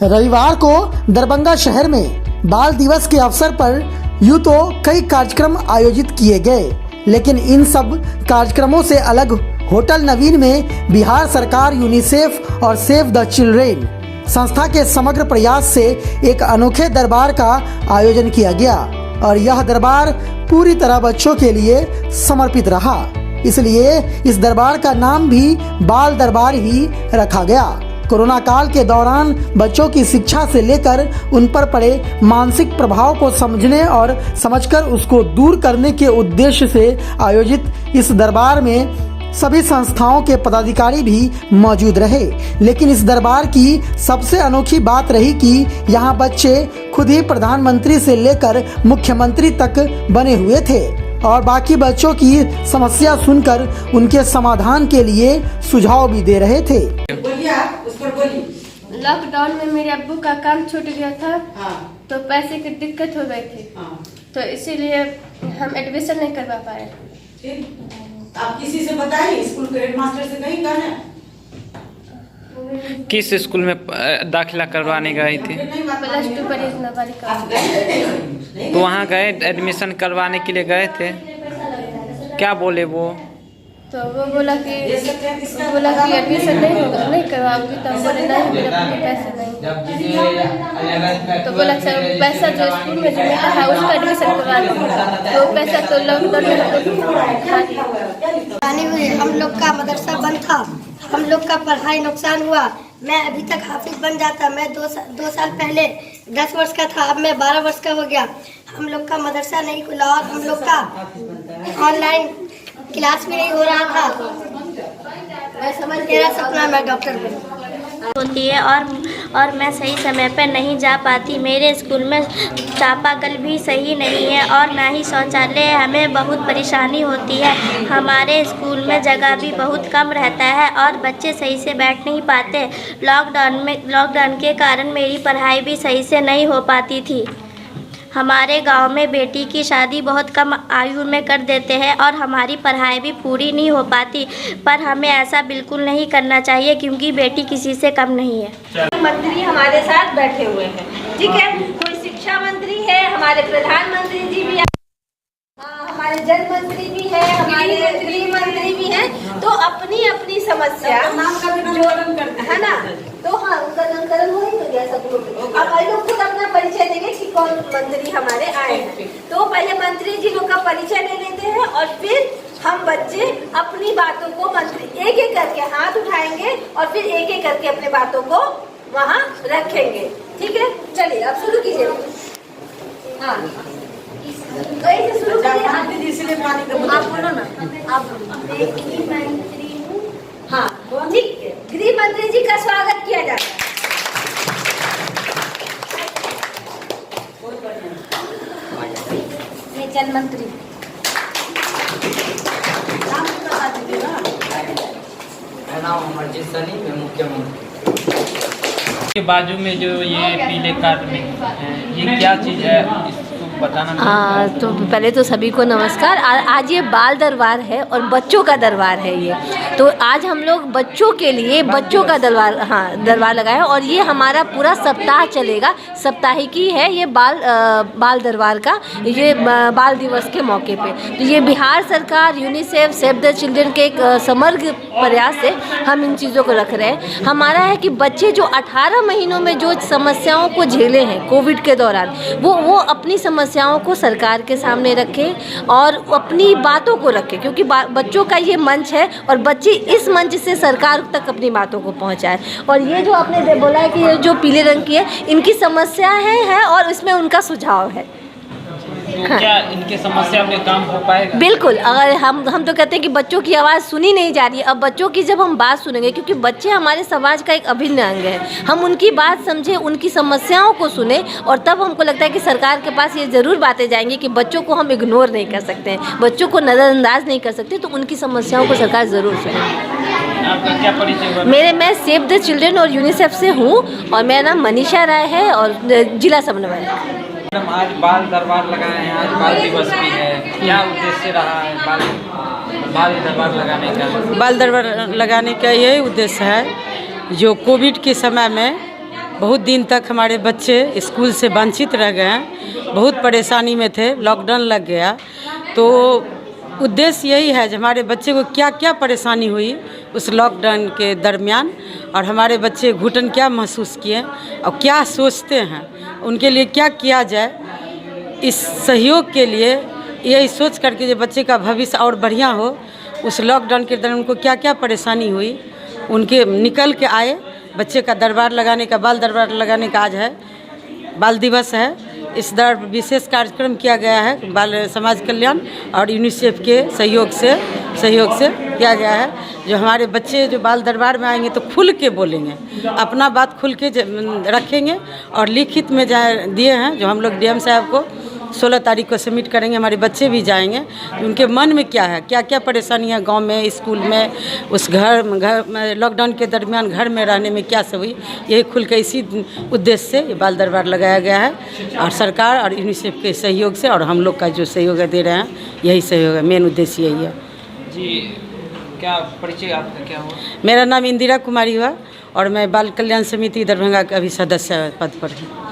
रविवार को दरभंगा शहर में बाल दिवस के अवसर पर यूं तो कई कार्यक्रम आयोजित किए गए, लेकिन इन सब कार्यक्रमों से अलग होटल नवीन में बिहार सरकार, यूनिसेफ और सेव द चिल्ड्रेन संस्था के समग्र प्रयास से एक अनोखे दरबार का आयोजन किया गया और यह दरबार पूरी तरह बच्चों के लिए समर्पित रहा। इसलिए इस दरबार का नाम भी बाल दरबार ही रखा गया। कोरोना काल के दौरान बच्चों की शिक्षा से लेकर उन पर पड़े मानसिक प्रभाव को समझने और समझकर उसको दूर करने के उद्देश्य से आयोजित इस दरबार में सभी संस्थाओं के पदाधिकारी भी मौजूद रहे। लेकिन इस दरबार की सबसे अनोखी बात रही कि यहाँ बच्चे खुद ही प्रधानमंत्री से लेकर मुख्यमंत्री तक बने हुए थे और बाकी बच्चों की समस्या सुनकर उनके समाधान के लिए सुझाव भी दे रहे थे। लॉकडाउन में मेरे अब्बू का काम छूट गया था। तो पैसे की दिक्कत हो गई थी। तो इसीलिए हम एडमिशन नहीं करवा पाए। आप किसी से बताइए, स्कूल के हेडमास्टर से नहीं कहना। किस स्कूल में दाखिला करवाने गई थी? प्लस 2 परियोजना बालिका। तो वहाँ गए, एडमिशन करवाने के लिए गए थे, क्या बोले वो? तो वो बोला कि एडमिशन नहीं होगा, नहीं करवाओगी। तो हम बोले नहीं, मेरे पास पैसे नहीं। तो बोला सर पैसा जो स्कूल में जो मिला है उसका एडमिशन करवा लो। तो पैसा तो लॉकडाउन में हम लोग का मदरसा बंद था, हम लोग का पढ़ाई नुकसान हुआ। मैं अभी तक हाफिज बन जाता। मैं 2 साल पहले 10 वर्ष का था, अब मैं 12 वर्ष का हो गया। हम लोग का मदरसा नहीं खुला और हम लोग का ऑनलाइन क्लास भी नहीं हो रहा था। मेरा सपना मैं डॉक्टर बनूं होती है और मैं सही समय पर नहीं जा पाती। मेरे स्कूल में चापाकल भी सही नहीं है और ना ही शौचालय है। हमें बहुत परेशानी होती है। हमारे स्कूल में जगह भी बहुत कम रहता है और बच्चे सही से बैठ नहीं पाते। लॉकडाउन के कारण मेरी पढ़ाई भी सही से नहीं हो पाती थी। हमारे गांव में बेटी की शादी बहुत कम आयु में कर देते हैं और हमारी पढ़ाई भी पूरी नहीं हो पाती। पर हमें ऐसा बिल्कुल नहीं करना चाहिए क्योंकि बेटी किसी से कम नहीं है। मंत्री हमारे साथ बैठे हुए हैं, ठीक है। कोई शिक्षा मंत्री है, हमारे प्रधानमंत्री जी भी, हमारे जल मंत्री भी है, हमारे गृह मंत्री भी हैं। तो अपनी अपनी समस्या जो है ना, तो हाँ उनका नामकरण हो ही गया सब लोग। अब ये लोग खुद अपना परिचय देंगे कि कौन मंत्री हमारे आए हैं। तो पहले मंत्री जी लोग का परिचय ले लेते हैं और फिर हम बच्चे अपनी बातों को मंत्री एक एक करके हाथ उठाएंगे और फिर एक एक करके अपने बातों को वहाँ रखेंगे, ठीक है। चलिए अब शुरू कीजिए। हाँ तो ऐसे शुरू करिए। आप बोलो ना, आप मंत्री हूँ। हाँ ठीक है, गृह मंत्री जी का स्वागत किया जाता है। मैं जल मंत्री। नाम अमरजीत सनी, मैं मुख्यमंत्री। के बाजू में जो ये पीले कार्ड में है, ये क्या चीज़ है, इसको बताना। तो पहले तो सभी को नमस्कार। आज ये बाल दरबार है और बच्चों का दरबार है ये। तो आज हम लोग बच्चों के लिए बच्चों का दरबार लगाए और ये हमारा पूरा सप्ताह चलेगा। साप्ताहिकी है ये बाल दरबार का, ये बाल दिवस के मौके पे। तो ये बिहार सरकार, यूनिसेफ, सेव द चिल्ड्रेन के एक समग्र प्रयास से हम इन चीज़ों को रख रहे हैं। हमारा है कि बच्चे जो 18 महीनों में जो समस्याओं को झेले हैं कोविड के दौरान, वो अपनी समस्याओं को सरकार के सामने रखें और अपनी बातों को रखें, क्योंकि बच्चों का ये मंच है और बच्चे इस मंच से सरकार तक अपनी बातों को पहुंचाएं। और ये जो आपने बोला है कि ये जो पीले रंग की है, इनकी समस्या है और इसमें उनका सुझाव है। तो हाँ। क्या इनके समस्या पे काम हो पाएगा? बिल्कुल। अगर हम तो कहते हैं कि बच्चों की आवाज़ सुनी नहीं जा रही है। अब बच्चों की जब हम बात सुनेंगे, क्योंकि बच्चे हमारे समाज का एक अभिन्न अंग है, हम उनकी बात समझें, उनकी समस्याओं को सुने और तब हमको लगता है कि सरकार के पास ये ज़रूर बातें जाएंगी कि बच्चों को हम इग्नोर नहीं कर सकते हैं, बच्चों को नज़रअंदाज नहीं कर सकते। तो उनकी समस्याओं को सरकार ज़रूर सुने। आपका क्या परिचय हुआ? मैं सेव द चिल्ड्रेन और यूनिसेफ से हूँ और मेरा नाम मनीषा राय है और जिला समन्वय। आज बाल दरबार लगाए हैं, आज बाल दिवस भी है, क्या उद्देश्य रहा है बाल दरबार लगाने का? बाल दरबार लगाने का यही उद्देश्य है, जो कोविड के समय में बहुत दिन तक हमारे बच्चे स्कूल से वंचित रह गए हैं, बहुत परेशानी में थे, लॉकडाउन लग गया। तो उद्देश्य यही है कि हमारे बच्चे को क्या क्या परेशानी हुई उस लॉकडाउन के दरमियान, और हमारे बच्चे घुटन क्या महसूस किए और क्या सोचते हैं, उनके लिए क्या किया जाए। इस सहयोग के लिए यही सोच करके जो बच्चे का भविष्य और बढ़िया हो, उस लॉकडाउन के दौरान उनको क्या क्या परेशानी हुई, उनके निकल के आए। बच्चे का दरबार लगाने का, बाल दरबार लगाने का आज है, बाल दिवस है। इस दर विशेष कार्यक्रम किया गया है बाल समाज कल्याण और यूनिसेफ के सहयोग से किया गया है। जो हमारे बच्चे जो बाल दरबार में आएंगे तो खुल के बोलेंगे, अपना बात खुल के रखेंगे, और लिखित में दिए हैं जो हम लोग डीएम साहब को 16 तारीख को सबमिट करेंगे। हमारे बच्चे भी जाएंगे, उनके मन में क्या है, क्या क्या परेशानियाँ गांव में, स्कूल में, उस घर में लॉकडाउन के दरमियान घर में रहने में क्या सब हुई, यही खुल के इसी उद्देश्य से ये बाल दरबार लगाया गया है। और सरकार और यूनिसेफ के सहयोग से और हम लोग का जो सहयोग दे रहे हैं, यही सहयोग है, मेन उद्देश्य यही है जी। क्या परिचय आपका क्या हुआ? मेरा नाम इंदिरा कुमारी हुआ और मैं बाल कल्याण समिति दरभंगा का अभी सदस्य पद पर हूँ।